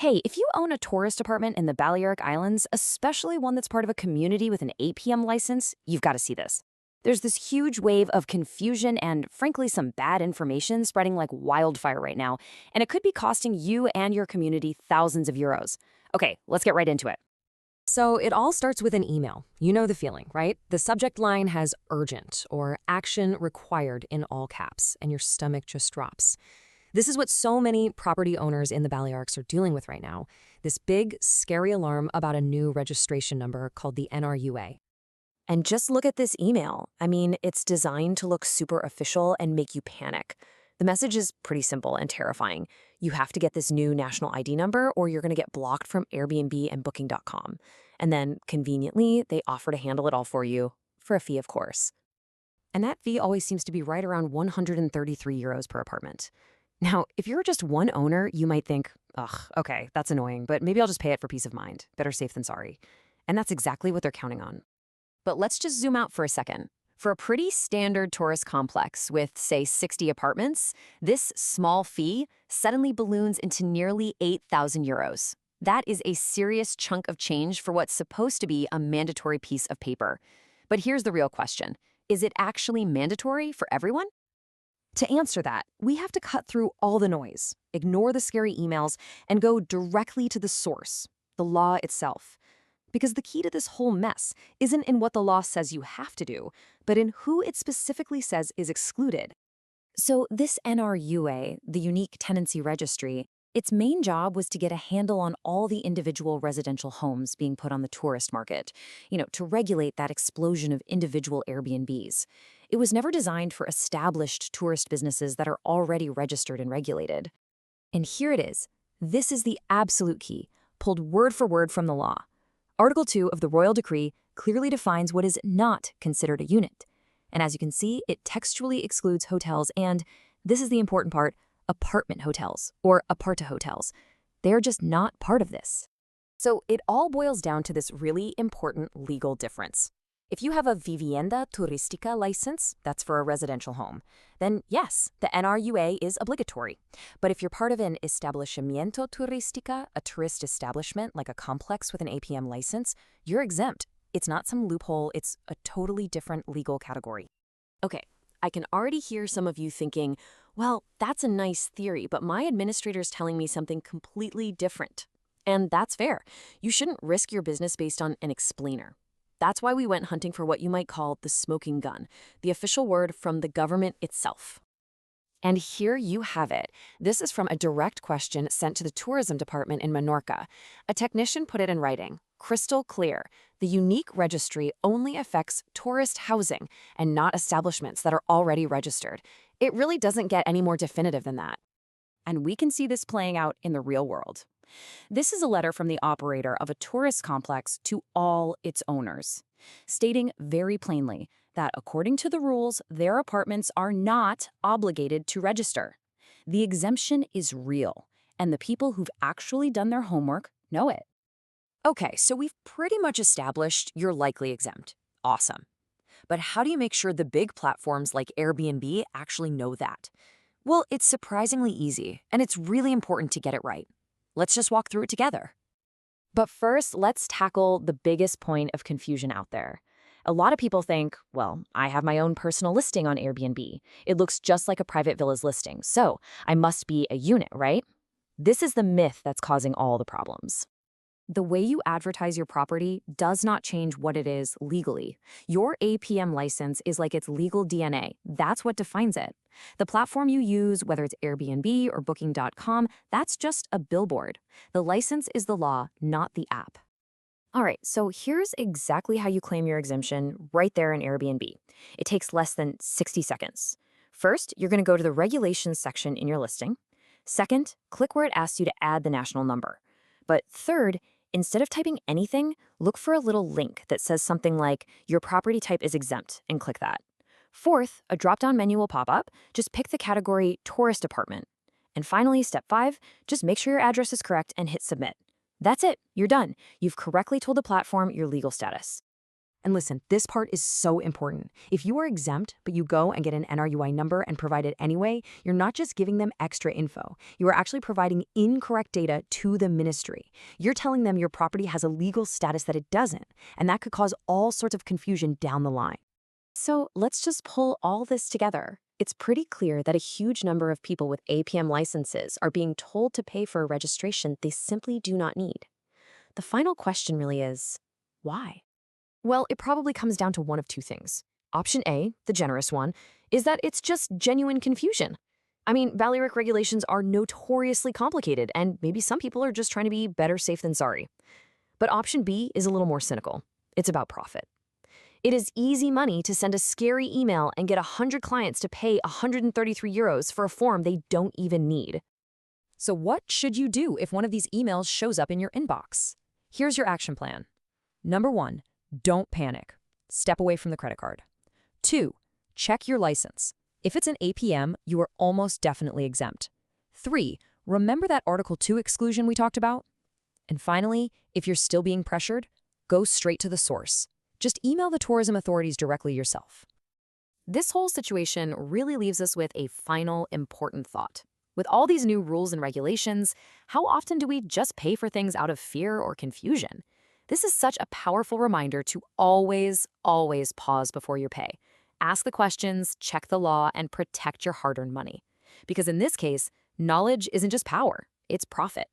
Hey, if you own a tourist apartment in the Balearic Islands, especially one that's part of a community with an APM license, you've got to see this. There's this huge wave of confusion and, frankly, some bad information spreading like wildfire right now, and it could be costing you and your community thousands of euros. Okay, let's get right into it. So it all starts with an email. You know the feeling, right? The subject line has urgent or action required in all caps, and your stomach just drops. This is what so many property owners in the Balearics are dealing with right now. This big, scary alarm about a new registration number called the NRUA. And just look at this email. I mean, it's designed to look super official and make you panic. The message is pretty simple and terrifying. You have to get this new national ID number or you're going to get blocked from Airbnb and booking.com. And then, conveniently, they offer to handle it all for you, for a fee, of course. And that fee always seems to be right around 133 euros per apartment. Now, if you're just one owner, you might think, ugh, okay, that's annoying, but maybe I'll just pay it for peace of mind. Better safe than sorry. And that's exactly what they're counting on. But let's just zoom out for a second. For a pretty standard tourist complex with, say, 60 apartments, this small fee suddenly balloons into nearly 8,000 euros. That is a serious chunk of change for what's supposed to be a mandatory piece of paper. But here's the real question. Is it actually mandatory for everyone? To answer that, we have to cut through all the noise, ignore the scary emails, and go directly to the source, the law itself. Because the key to this whole mess isn't in what the law says you have to do, but in who it specifically says is excluded. So this NRUA, the Unique Tenancy Registry, its main job was to get a handle on all the individual residential homes being put on the tourist market, to regulate that explosion of individual Airbnbs. It was never designed for established tourist businesses that are already registered and regulated. And here it is. This is the absolute key, pulled word for word from the law. Article 2 of the Royal Decree clearly defines what is not considered a unit. And as you can see, it textually excludes hotels and, this is the important part, apartment hotels or aparta hotels. They're just not part of this. So it all boils down to this really important legal difference. If you have a vivienda turística license, that's for a residential home, then yes, the NRUA is obligatory. But if you're part of an establecimiento turística, a tourist establishment like a complex with an APM license, you're exempt. It's not some loophole, it's a totally different legal category. Okay, I can already hear some of you thinking, well, that's a nice theory, but my administrator's telling me something completely different. And that's fair. You shouldn't risk your business based on an explainer. That's why we went hunting for what you might call the smoking gun, the official word from the government itself. And here you have it. This is from a direct question sent to the tourism department in Menorca. A technician put it in writing, crystal clear. The unique registry only affects tourist housing and not establishments that are already registered. It really doesn't get any more definitive than that. And we can see this playing out in the real world. This is a letter from the operator of a tourist complex to all its owners, stating very plainly that according to the rules, their apartments are not obligated to register. The exemption is real, and the people who've actually done their homework know it. Okay, so we've pretty much established you're likely exempt. Awesome. But how do you make sure the big platforms like Airbnb actually know that? Well, it's surprisingly easy, and it's really important to get it right. Let's just walk through it together. But first, let's tackle the biggest point of confusion out there. A lot of people think, well, I have my own personal listing on Airbnb. It looks just like a private villa's listing, so I must be a unit, right? This is the myth that's causing all the problems. The way you advertise your property does not change what it is legally. Your APM license is like its legal DNA. That's what defines it. The platform you use, whether it's Airbnb or booking.com, that's just a billboard. The license is the law, not the app. All right, so here's exactly how you claim your exemption right there in Airbnb. It takes less than 60 seconds. First, you're going to go to the regulations section in your listing. Second, click where it asks you to add the national number. But third, instead of typing anything, look for a little link that says something like, your property type is exempt, and click that. Fourth, a drop-down menu will pop up. Just pick the category tourist apartment. And finally, step 5, just make sure your address is correct and hit submit. That's it, you're done. You've correctly told the platform your legal status. And listen, this part is so important. If you are exempt, but you go and get an NRUA number and provide it anyway, you're not just giving them extra info. You are actually providing incorrect data to the ministry. You're telling them your property has a legal status that it doesn't, and that could cause all sorts of confusion down the line. So let's just pull all this together. It's pretty clear that a huge number of people with APM licenses are being told to pay for a registration they simply do not need. The final question really is, why? Well, it probably comes down to one of two things. Option A, the generous one, is that it's just genuine confusion. I mean, Balearic regulations are notoriously complicated, and maybe some people are just trying to be better safe than sorry. But option B is a little more cynical. It's about profit. It is easy money to send a scary email and get 100 clients to pay €133 for a form they don't even need. So what should you do if one of these emails shows up in your inbox? Here's your action plan. Number 1, don't panic. Step away from the credit card. 2, check your license. If it's an APM, you are almost definitely exempt. 3, remember that Article 2 exclusion we talked about? And finally, if you're still being pressured, go straight to the source. Just email the tourism authorities directly yourself. This whole situation really leaves us with a final important thought. With all these new rules and regulations, how often do we just pay for things out of fear or confusion? This is such a powerful reminder to always pause before you pay. Ask the questions, check the law, and protect your hard-earned money. Because in this case, knowledge isn't just power, it's profit.